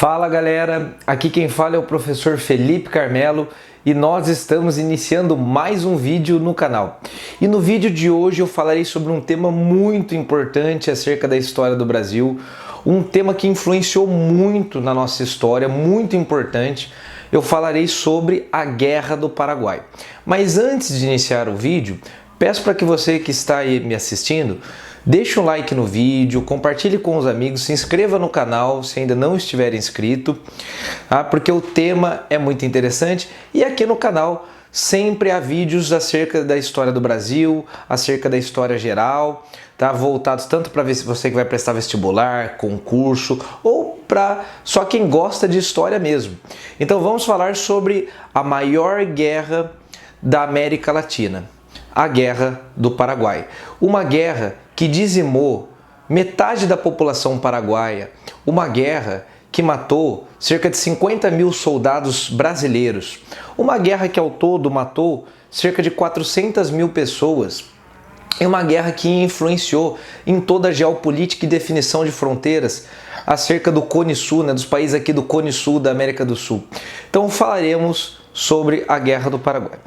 Fala galera, aqui quem fala é o professor Felipe Carmelo e nós estamos iniciando mais um vídeo no canal. E no vídeo de hoje eu falarei sobre um tema muito importante acerca da história do Brasil, um tema que influenciou muito na nossa história, muito importante. Eu falarei sobre a Guerra do Paraguai. Mas antes de iniciar o vídeo, peço para que você que está aí me assistindo, deixe um like no vídeo, compartilhe com os amigos, se inscreva no canal se ainda não estiver inscrito, porque o tema é muito interessante e aqui no canal sempre há vídeos acerca da história do Brasil, acerca da história geral, voltados tanto para você que vai prestar vestibular, concurso ou para só quem gosta de história mesmo. Então vamos falar sobre a maior guerra da América Latina, a Guerra do Paraguai. Uma guerra que dizimou metade da população paraguaia, uma guerra que matou cerca de 50 mil soldados brasileiros, uma guerra que ao todo matou cerca de 400 mil pessoas, e uma guerra que influenciou em toda a geopolítica e definição de fronteiras acerca do Cone Sul, dos países aqui do Cone Sul da América do Sul. Então falaremos sobre a Guerra do Paraguai.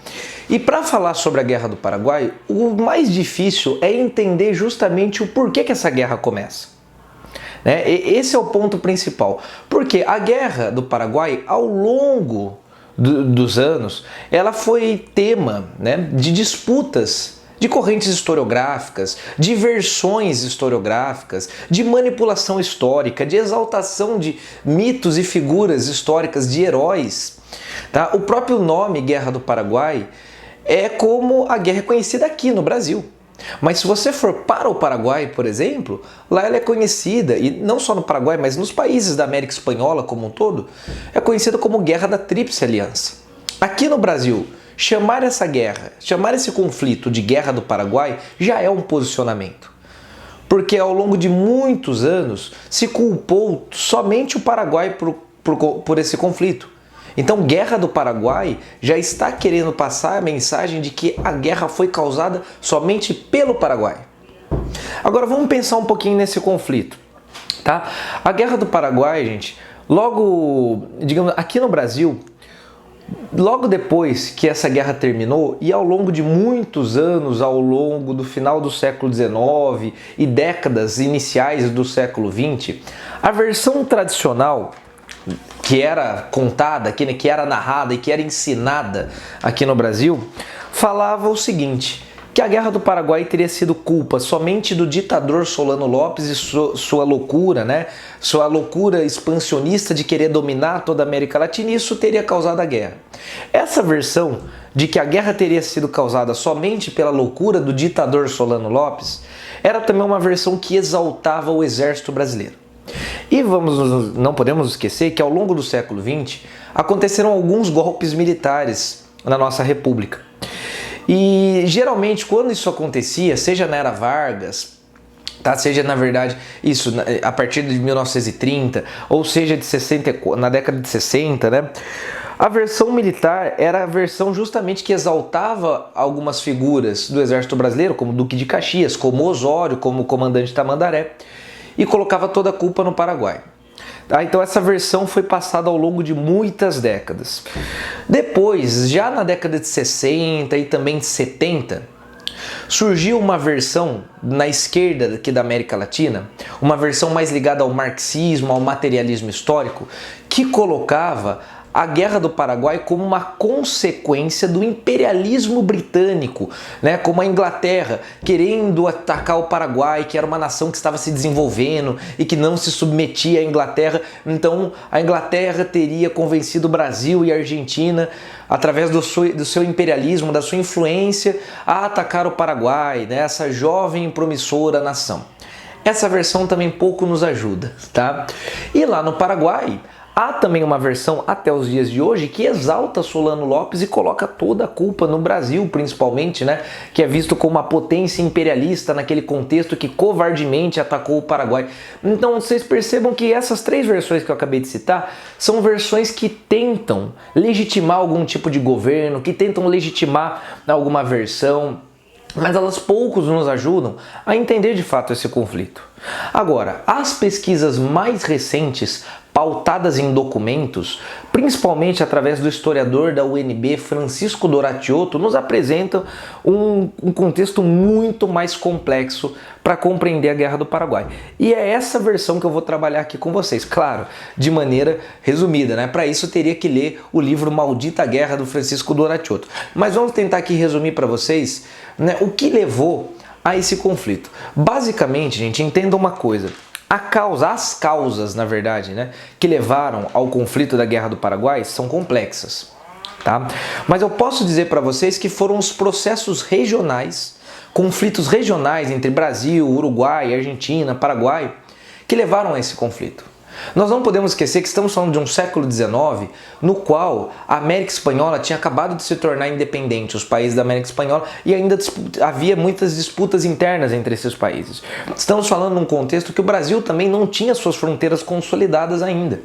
E para falar sobre a Guerra do Paraguai, o mais difícil é entender justamente o porquê que essa guerra começa. Esse é o ponto principal. Porque a Guerra do Paraguai, ao longo dos anos, ela foi tema de disputas, de correntes historiográficas, de versões historiográficas, de manipulação histórica, de exaltação de mitos e figuras históricas, de heróis. O próprio nome Guerra do Paraguai é como a guerra é conhecida aqui no Brasil. Mas se você for para o Paraguai, por exemplo, lá ela é conhecida, e não só no Paraguai, mas nos países da América Espanhola como um todo, é conhecida como Guerra da Tríplice Aliança. Aqui no Brasil, chamar essa guerra, chamar esse conflito de Guerra do Paraguai já é um posicionamento. Porque ao longo de muitos anos se culpou somente o Paraguai por esse conflito. Então, Guerra do Paraguai já está querendo passar a mensagem de que a guerra foi causada somente pelo Paraguai. Agora, vamos pensar um pouquinho nesse conflito. A Guerra do Paraguai, gente, logo, digamos, aqui no Brasil, logo depois que essa guerra terminou e ao longo de muitos anos, ao longo do final do século XIX e décadas iniciais do século XX, a versão tradicional que era contada, que era narrada e que era ensinada aqui no Brasil, falava o seguinte, que a Guerra do Paraguai teria sido culpa somente do ditador Solano Lopes e sua loucura, sua loucura expansionista de querer dominar toda a América Latina, e isso teria causado a guerra. Essa versão de que a guerra teria sido causada somente pela loucura do ditador Solano Lopes era também uma versão que exaltava o exército brasileiro. E não podemos esquecer que ao longo do século XX aconteceram alguns golpes militares na nossa república. E geralmente quando isso acontecia, seja na era Vargas, seja na verdade isso a partir de 1930, ou seja na década de 60, a versão militar era a versão justamente que exaltava algumas figuras do exército brasileiro, como o Duque de Caxias, como Osório, como o comandante Tamandaré, e colocava toda a culpa no Paraguai. Então essa versão foi passada ao longo de muitas décadas. Depois, já na década de 60 e também de 70, surgiu uma versão na esquerda aqui da América Latina, uma versão mais ligada ao marxismo, ao materialismo histórico, que colocava a Guerra do Paraguai como uma consequência do imperialismo britânico, como a Inglaterra querendo atacar o Paraguai, que era uma nação que estava se desenvolvendo e que não se submetia à Inglaterra. Então a Inglaterra teria convencido o Brasil e a Argentina, através do seu imperialismo, da sua influência, a atacar o Paraguai, essa jovem e promissora nação. Essa versão também pouco nos ajuda, E lá no Paraguai, há também uma versão, até os dias de hoje, que exalta Solano Lopes e coloca toda a culpa no Brasil, principalmente, que é visto como uma potência imperialista naquele contexto que covardemente atacou o Paraguai. Então vocês percebam que essas três versões que eu acabei de citar são versões que tentam legitimar algum tipo de governo, que tentam legitimar alguma versão, mas elas poucos nos ajudam a entender de fato esse conflito. Agora, as pesquisas mais recentes pautadas em documentos, principalmente através do historiador da UNB, Francisco Doratioto, nos apresentam um contexto muito mais complexo para compreender a Guerra do Paraguai. E é essa versão que eu vou trabalhar aqui com vocês, claro, de maneira resumida, né? Para isso eu teria que ler o livro Maldita Guerra do Francisco Doratioto. Mas vamos tentar aqui resumir para vocês, né, o que levou a esse conflito. Basicamente, gente, entenda uma coisa. As causas, na verdade, né, que levaram ao conflito da Guerra do Paraguai são complexas, tá? Mas eu posso dizer para vocês que foram os processos regionais, conflitos regionais entre Brasil, Uruguai, Argentina, Paraguai, que levaram a esse conflito. Nós não podemos esquecer que estamos falando de um século XIX no qual a América Espanhola tinha acabado de se tornar independente, os países da América Espanhola, e ainda havia muitas disputas internas entre esses países. Estamos falando num contexto que o Brasil também não tinha suas fronteiras consolidadas ainda.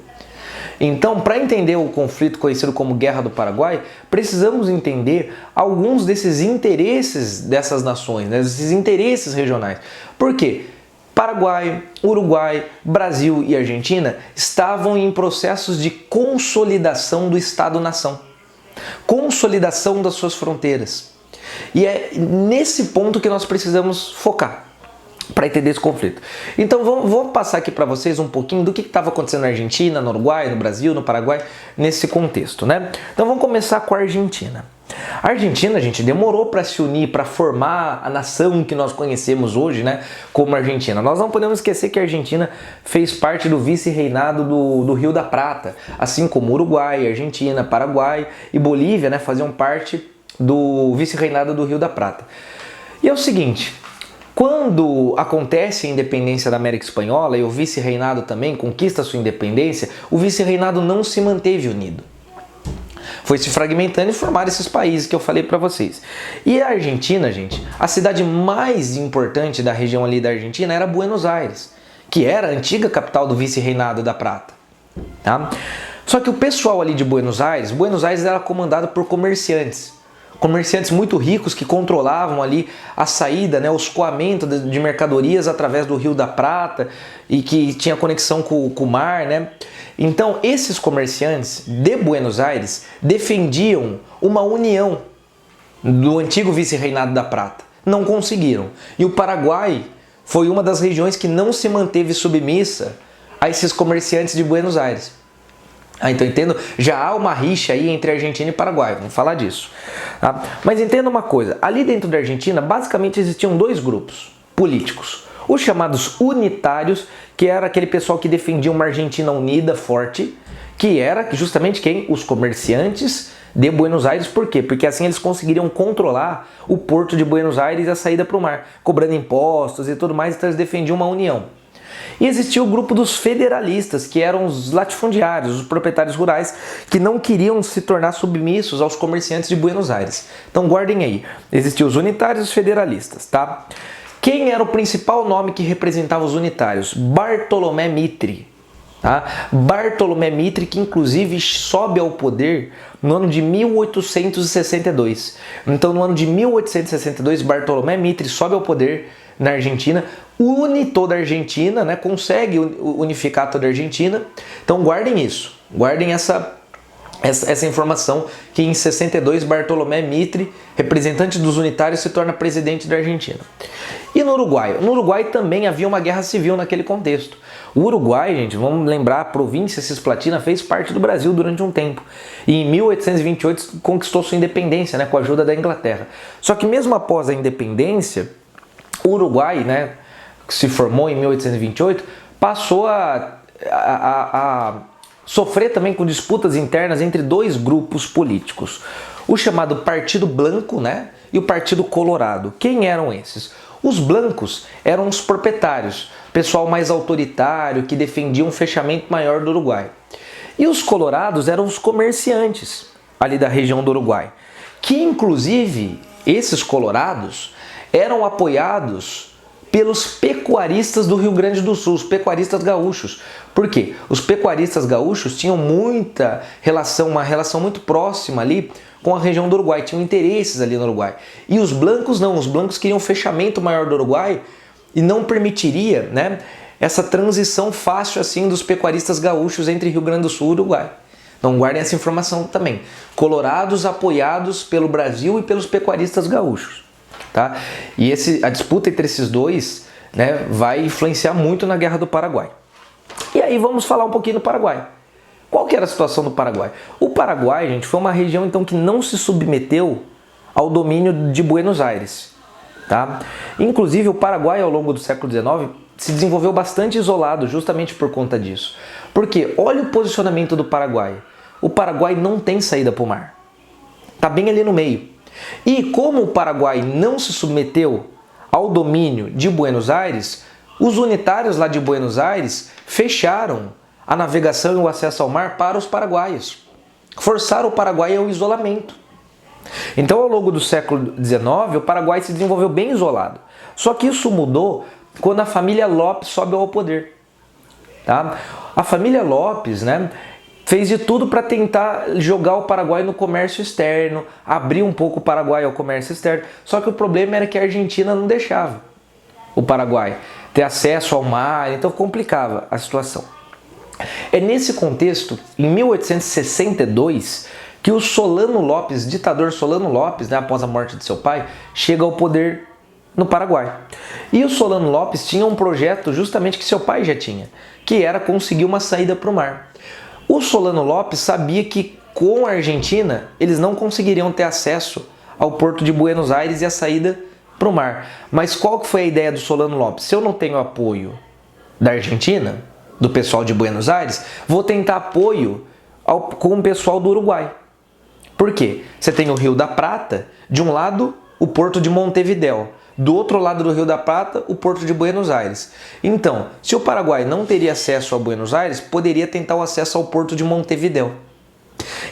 Então, para entender o conflito conhecido como Guerra do Paraguai, precisamos entender alguns desses interesses dessas nações, né, desses interesses regionais. Por quê? Paraguai, Uruguai, Brasil e Argentina estavam em processos de consolidação do Estado-nação, consolidação das suas fronteiras. E é nesse ponto que nós precisamos focar para entender esse conflito. Então vou passar aqui para vocês um pouquinho do que estava acontecendo na Argentina, no Uruguai, no Brasil, no Paraguai, nesse contexto, né? Então vamos começar com a Argentina. A Argentina, gente, demorou para se unir, para formar a nação que nós conhecemos hoje, né, como Argentina. Nós não podemos esquecer que a Argentina fez parte do vice-reinado do Rio da Prata, assim como Uruguai, Argentina, Paraguai e Bolívia, né, faziam parte do vice-reinado do Rio da Prata. E é o seguinte, quando acontece a independência da América Espanhola e o vice-reinado também conquista sua independência, o vice-reinado não se manteve unido. Foi se fragmentando e formar esses países que eu falei para vocês. E a Argentina, gente, a cidade mais importante da região ali da Argentina era Buenos Aires, que era a antiga capital do vice-reinado da Prata. Tá? Só que o pessoal ali de Buenos Aires era comandado por comerciantes muito ricos que controlavam ali a saída, né, o escoamento de mercadorias através do Rio da Prata e que tinha conexão com o mar, né? Então, esses comerciantes de Buenos Aires defendiam uma união do antigo vice-reinado da Prata. Não conseguiram. E o Paraguai foi uma das regiões que não se manteve submissa a esses comerciantes de Buenos Aires. Então entendo, já há uma rixa aí entre Argentina e Paraguai, vamos falar disso. Tá? Mas entenda uma coisa, ali dentro da Argentina basicamente existiam dois grupos políticos. Os chamados unitários, que era aquele pessoal que defendia uma Argentina unida, forte, que era justamente quem? Os comerciantes de Buenos Aires. Por quê? Porque assim eles conseguiriam controlar o porto de Buenos Aires e a saída para o mar, cobrando impostos e tudo mais, então eles defendiam uma união. E existia o grupo dos federalistas, que eram os latifundiários, os proprietários rurais, que não queriam se tornar submissos aos comerciantes de Buenos Aires. Então guardem aí, existiam os unitários e os federalistas, tá? Quem era o principal nome que representava os unitários? Bartolomé Mitre. Tá? Bartolomé Mitre, que inclusive sobe ao poder no ano de 1862. Então no ano de 1862, Bartolomé Mitre sobe ao poder na Argentina, une toda a Argentina, né? Consegue unificar toda a Argentina. Então guardem isso, guardem essa informação, que em 62 Bartolomé Mitre, representante dos unitários, se torna presidente da Argentina. E no Uruguai? No Uruguai também havia uma guerra civil naquele contexto. O Uruguai, gente, vamos lembrar, a província Cisplatina fez parte do Brasil durante um tempo. E em 1828 conquistou sua independência, né, com a ajuda da Inglaterra. Só que mesmo após a independência, o Uruguai, né, que se formou em 1828, passou a sofrer também com disputas internas entre dois grupos políticos. O chamado Partido Blanco, né, e o Partido Colorado. Quem eram esses? Os blancos eram os proprietários, pessoal mais autoritário, que defendia um fechamento maior do Uruguai. E os colorados eram os comerciantes ali da região do Uruguai, que inclusive esses colorados eram apoiados pelos pecuaristas do Rio Grande do Sul, os pecuaristas gaúchos. Por quê? Os pecuaristas gaúchos tinham uma relação muito próxima ali com a região do Uruguai, tinham interesses ali no Uruguai. E os blancos não, os blancos queriam um fechamento maior do Uruguai e não permitiria, né, essa transição fácil assim dos pecuaristas gaúchos entre Rio Grande do Sul e Uruguai. Então guardem essa informação também. Colorados apoiados pelo Brasil e pelos pecuaristas gaúchos. Tá? E a disputa entre esses dois, né, vai influenciar muito na Guerra do Paraguai. E aí vamos falar um pouquinho do Paraguai. Qual que era a situação do Paraguai? O Paraguai, gente, foi uma região então que não se submeteu ao domínio de Buenos Aires. Tá? Inclusive o Paraguai ao longo do século XIX se desenvolveu bastante isolado justamente por conta disso. Porque olha o posicionamento do Paraguai. O Paraguai não tem saída para o mar. Está bem ali no meio. E como o Paraguai não se submeteu ao domínio de Buenos Aires, os unitários lá de Buenos Aires fecharam a navegação e o acesso ao mar para os paraguaios. Forçaram o Paraguai ao isolamento. Então, ao longo do século XIX, o Paraguai se desenvolveu bem isolado. Só que isso mudou quando a família Lopes sobe ao poder. Tá? A família Lopes, né, fez de tudo para tentar jogar o Paraguai no comércio externo, abrir um pouco o Paraguai ao comércio externo. Só que o problema era que a Argentina não deixava o Paraguai ter acesso ao mar, então complicava a situação. É nesse contexto, em 1862, que o Solano Lopes, ditador Solano Lopes, né, após a morte de seu pai, chega ao poder no Paraguai. E o Solano Lopes tinha um projeto justamente que seu pai já tinha, que era conseguir uma saída para o mar. O Solano Lopes sabia que com a Argentina eles não conseguiriam ter acesso ao porto de Buenos Aires e a saída para o mar. Mas qual que foi a ideia do Solano Lopes? Se eu não tenho apoio da Argentina, do pessoal de Buenos Aires, vou tentar apoio com o pessoal do Uruguai. Por quê? Você tem o Rio da Prata, de um lado o porto de Montevidéu, do outro lado do Rio da Prata o porto de Buenos Aires. Então, se o Paraguai não teria acesso a Buenos Aires, poderia tentar o acesso ao porto de Montevidéu.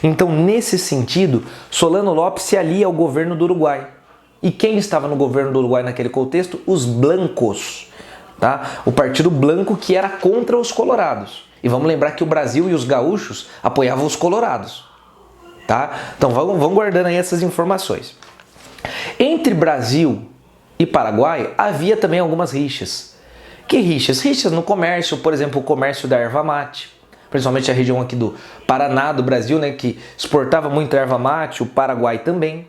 Então, nesse sentido, Solano Lopes se alia ao governo do Uruguai. E quem estava no governo do Uruguai naquele contexto? Os blancos. Tá? O Partido Blanco, que era contra os colorados. E vamos lembrar que o Brasil e os gaúchos apoiavam os colorados. Tá? Então vamos guardando aí essas informações. Entre Brasil e Paraguai havia também algumas rixas. Que rixas? Rixas no comércio, por exemplo, o comércio da erva mate, principalmente a região aqui do Paraná, do Brasil, né, que exportava muito erva mate, o Paraguai também.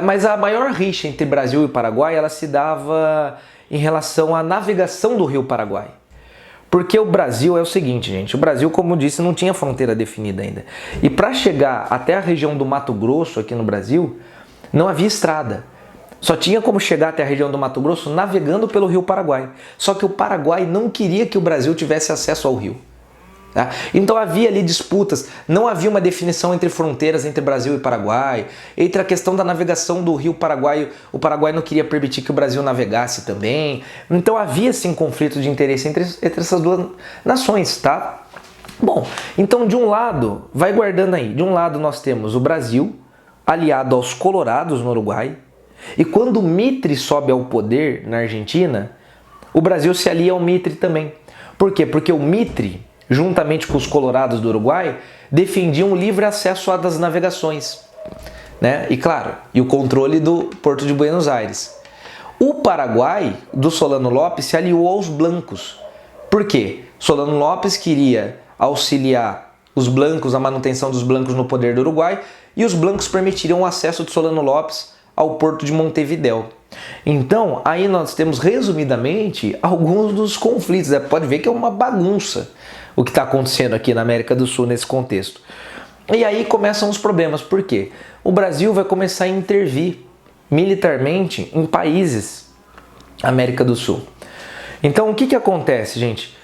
Mas a maior rixa entre Brasil e Paraguai, ela se dava em relação à navegação do Rio Paraguai. Porque o Brasil é o seguinte, gente, o Brasil, como eu disse, não tinha fronteira definida ainda. E para chegar até a região do Mato Grosso, aqui no Brasil, não havia estrada. Só tinha como chegar até a região do Mato Grosso navegando pelo Rio Paraguai. Só que o Paraguai não queria que o Brasil tivesse acesso ao rio. Tá? Então havia ali disputas, não havia uma definição entre fronteiras entre Brasil e Paraguai, entre a questão da navegação do rio Paraguai, o Paraguai não queria permitir que o Brasil navegasse também, então havia sim conflito de interesse entre essas duas nações, tá? Bom, então de um lado, vai guardando aí, de um lado nós temos o Brasil aliado aos colorados no Uruguai, e quando o Mitre sobe ao poder na Argentina, o Brasil se alia ao Mitre também. Por quê? Porque o Mitre, juntamente com os colorados do Uruguai, defendiam o livre acesso às navegações, né? E claro, e o controle do Porto de Buenos Aires. O Paraguai, do Solano Lopes, se aliou aos blancos. Por quê? Solano Lopes queria auxiliar os blancos, a manutenção dos blancos no poder do Uruguai, e os blancos permitiriam o acesso de Solano Lopes ao Porto de Montevidéu. Então, aí nós temos, resumidamente, alguns dos conflitos. Pode ver que é uma bagunça o que está acontecendo aqui na América do Sul nesse contexto. E aí começam os problemas. Por quê? O Brasil vai começar a intervir militarmente em países da América do Sul. Então, o que acontece, gente?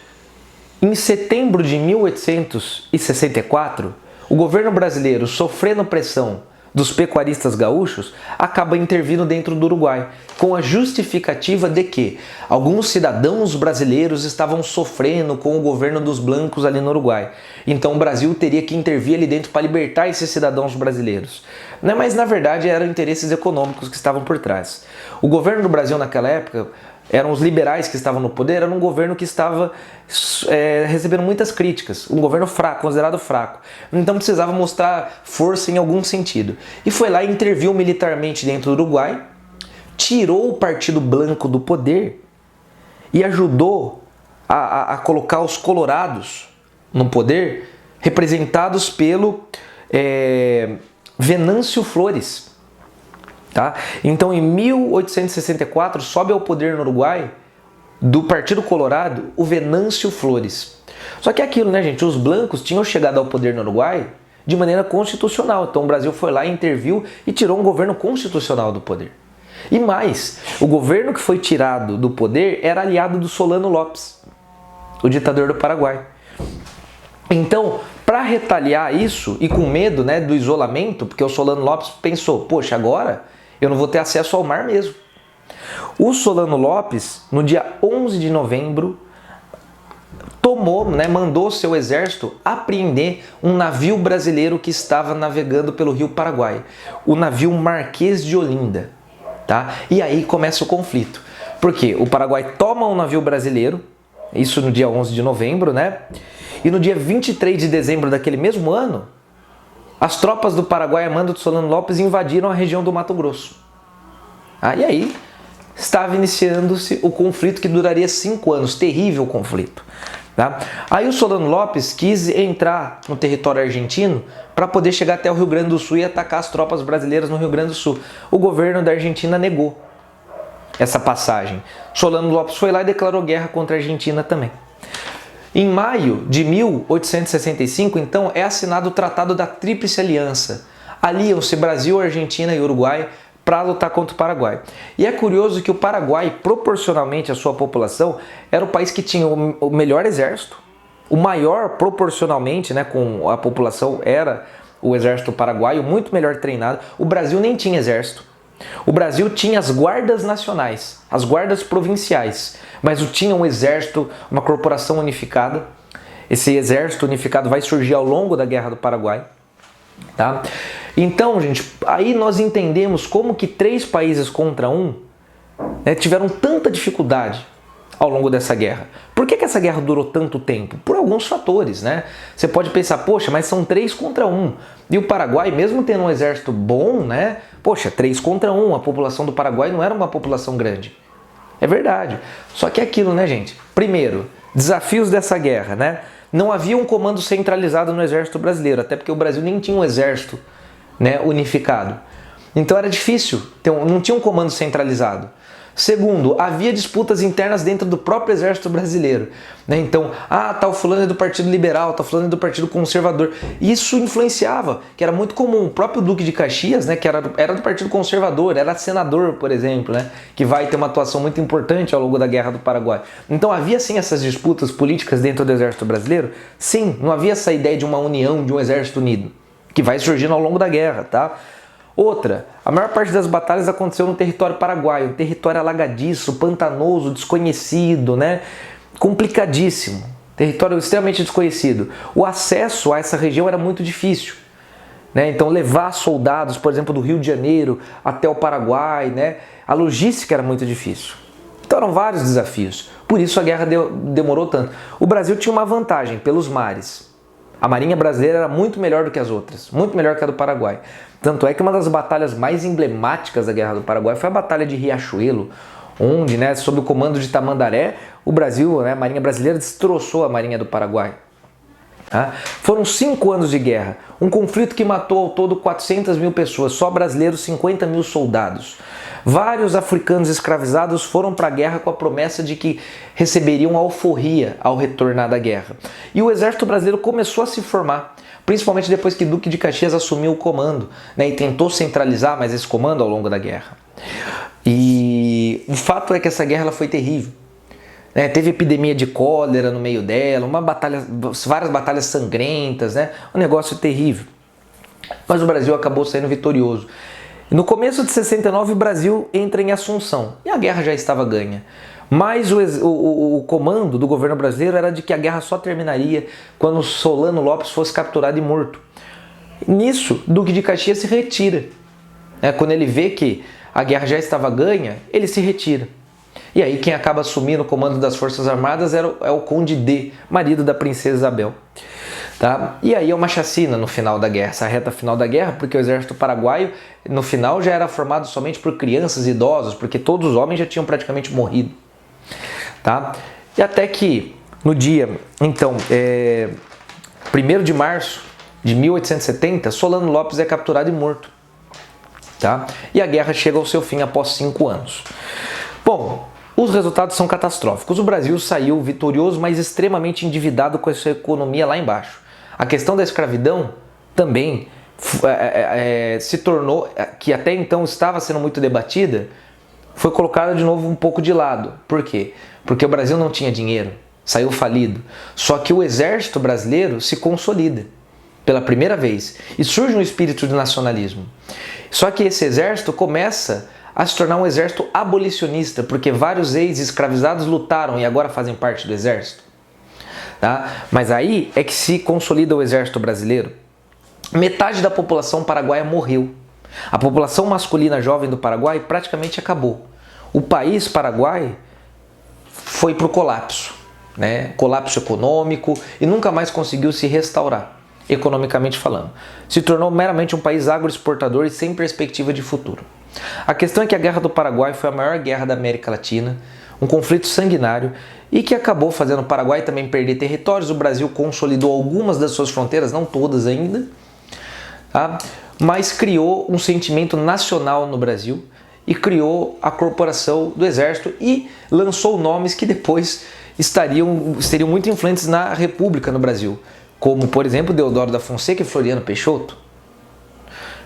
Em setembro de 1864, o governo brasileiro, sofrendo pressão dos pecuaristas gaúchos, acaba intervindo dentro do Uruguai, com a justificativa de que alguns cidadãos brasileiros estavam sofrendo com o governo dos blancos ali no Uruguai. Então o Brasil teria que intervir ali dentro para libertar esses cidadãos brasileiros. Mas na verdade eram interesses econômicos que estavam por trás. O governo do Brasil naquela época, eram os liberais que estavam no poder, era um governo que estava recebendo muitas críticas, um governo fraco, considerado fraco. Então precisava mostrar força em algum sentido. E foi lá e interviu militarmente dentro do Uruguai, tirou o Partido Blanco do poder e ajudou a colocar os colorados no poder, representados pelo Venâncio Flores. Tá? Então, em 1864, sobe ao poder no Uruguai, do Partido Colorado, o Venâncio Flores. Só que é aquilo, né, gente? Os blancos tinham chegado ao poder no Uruguai de maneira constitucional. Então, o Brasil foi lá, interviu e tirou um governo constitucional do poder. E mais, o governo que foi tirado do poder era aliado do Solano Lopes, o ditador do Paraguai. Então, para retaliar isso, e com medo, né, do isolamento, porque o Solano Lopes pensou, poxa, agora eu não vou ter acesso ao mar mesmo. O Solano Lopes, no dia 11 de novembro, tomou, né, mandou seu exército apreender um navio brasileiro que estava navegando pelo rio Paraguai, o navio Marquês de Olinda. Tá? E aí começa o conflito. Porque o Paraguai toma um navio brasileiro, isso no dia 11 de novembro, né? E no dia 23 de dezembro daquele mesmo ano, as tropas do Paraguai, a mando de Solano Lopes, invadiram a região do Mato Grosso. E aí estava iniciando-se o conflito que duraria 5 anos, terrível conflito. Tá? Aí o Solano Lopes quis entrar no território argentino para poder chegar até o Rio Grande do Sul e atacar as tropas brasileiras no Rio Grande do Sul. O governo da Argentina negou essa passagem. Solano Lopes foi lá e declarou guerra contra a Argentina também. Em maio de 1865, então, é assinado o Tratado da Tríplice Aliança. Aliam-se Brasil, Argentina e Uruguai para lutar contra o Paraguai. E é curioso que o Paraguai, proporcionalmente à sua população, era o país que tinha o melhor exército, o maior proporcionalmente, né, com a população, era o exército paraguaio, muito melhor treinado. O Brasil nem tinha exército. O Brasil tinha as guardas nacionais, as guardas provinciais, mas tinha um exército, uma corporação unificada. Esse exército unificado vai surgir ao longo da Guerra do Paraguai. Tá? Então, gente, aí nós entendemos como que 3 países contra 1, né, tiveram tanta dificuldade ao longo dessa guerra. Por que essa guerra durou tanto tempo? Por alguns fatores, né? Você pode pensar, poxa, mas são 3 contra 1. E o Paraguai, mesmo tendo um exército bom, né? Poxa, 3 contra 1, a população do Paraguai não era uma população grande. É verdade. Só que é aquilo, né, gente? Primeiro, desafios dessa guerra, né? Não havia um comando centralizado no exército brasileiro, até porque o Brasil nem tinha um exército, né, unificado. Então era difícil, não tinha um comando centralizado. Segundo, havia disputas internas dentro do próprio exército brasileiro, né? Então, tal fulano é do Partido Liberal, tal fulano é do Partido Conservador. Isso influenciava, que era muito comum. O próprio Duque de Caxias, né, que era do Partido Conservador, era senador, por exemplo, né, que vai ter uma atuação muito importante ao longo da Guerra do Paraguai. Então havia sim essas disputas políticas dentro do exército brasileiro? Sim, não havia essa ideia de uma união, de um exército unido, que vai surgindo ao longo da guerra, tá? Outra, a maior parte das batalhas aconteceu no território paraguaio, um território alagadiço, pantanoso, desconhecido, né? Complicadíssimo, território extremamente desconhecido. O acesso a essa região era muito difícil, né? Então levar soldados, por exemplo, do Rio de Janeiro até o Paraguai, né? A logística era muito difícil. Então eram vários desafios, por isso a guerra demorou tanto. O Brasil tinha uma vantagem pelos mares. A marinha brasileira era muito melhor do que as outras, muito melhor que a do Paraguai. Tanto é que uma das batalhas mais emblemáticas da Guerra do Paraguai foi a Batalha de Riachuelo, onde, né, sob o comando de Tamandaré, o Brasil, né, a marinha brasileira destroçou a marinha do Paraguai. Tá? Foram 5 anos de guerra, um conflito que matou ao todo 400 mil pessoas, só brasileiros 50 mil soldados. Vários africanos escravizados foram para a guerra com a promessa de que receberiam alforria ao retornar da guerra. E o exército brasileiro começou a se formar, principalmente depois que Duque de Caxias assumiu o comando, né, e tentou centralizar mais esse comando ao longo da guerra. E o fato é que essa guerra ela foi terrível. Teve epidemia de cólera no meio dela, várias batalhas sangrentas, né? Um negócio terrível. Mas o Brasil acabou saindo vitorioso. No começo de 69, o Brasil entra em Assunção e a guerra já estava ganha. Mas o comando do governo brasileiro era de que a guerra só terminaria quando Solano Lopes fosse capturado e morto. Nisso, Duque de Caxias se retira. Quando ele vê que a guerra já estava ganha, ele se retira. E aí quem acaba assumindo o comando das Forças Armadas é o Conde D, marido da Princesa Isabel. Tá? E aí é uma chacina no final da guerra, essa reta final da guerra, porque o exército paraguaio no final já era formado somente por crianças e idosos, porque todos os homens já tinham praticamente morrido. Tá? E até que no dia, então, 1º de março de 1870, Solano Lopes é capturado e morto. Tá? E a guerra chega ao seu fim após 5 anos. Bom, os resultados são catastróficos. O Brasil saiu vitorioso, mas extremamente endividado com a sua economia lá embaixo. A questão da escravidão também se tornou, que até então estava sendo muito debatida, foi colocada de novo um pouco de lado. Por quê? Porque o Brasil não tinha dinheiro, saiu falido. Só que o exército brasileiro se consolida pela primeira vez e surge um espírito de nacionalismo. Só que esse exército começa a se tornar um exército abolicionista, porque vários ex-escravizados lutaram e agora fazem parte do exército. Tá? Mas aí é que se consolida o exército brasileiro. Metade da população paraguaia morreu. A população masculina jovem do Paraguai praticamente acabou. O país Paraguai foi para o colapso, né? Colapso econômico, e nunca mais conseguiu se restaurar, economicamente falando. Se tornou meramente um país agroexportador e sem perspectiva de futuro. A questão é que a Guerra do Paraguai foi a maior guerra da América Latina, um conflito sanguinário e que acabou fazendo o Paraguai também perder territórios. O Brasil consolidou algumas das suas fronteiras, não todas ainda, tá? Mas criou um sentimento nacional no Brasil e criou a corporação do Exército e lançou nomes que depois seriam muito influentes na República no Brasil, como, por exemplo, Deodoro da Fonseca e Floriano Peixoto.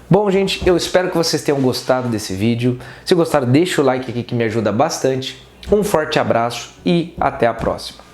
Bom, gente, eu espero que vocês tenham gostado desse vídeo. Se gostaram, deixa o like aqui que me ajuda bastante. Um forte abraço e até a próxima.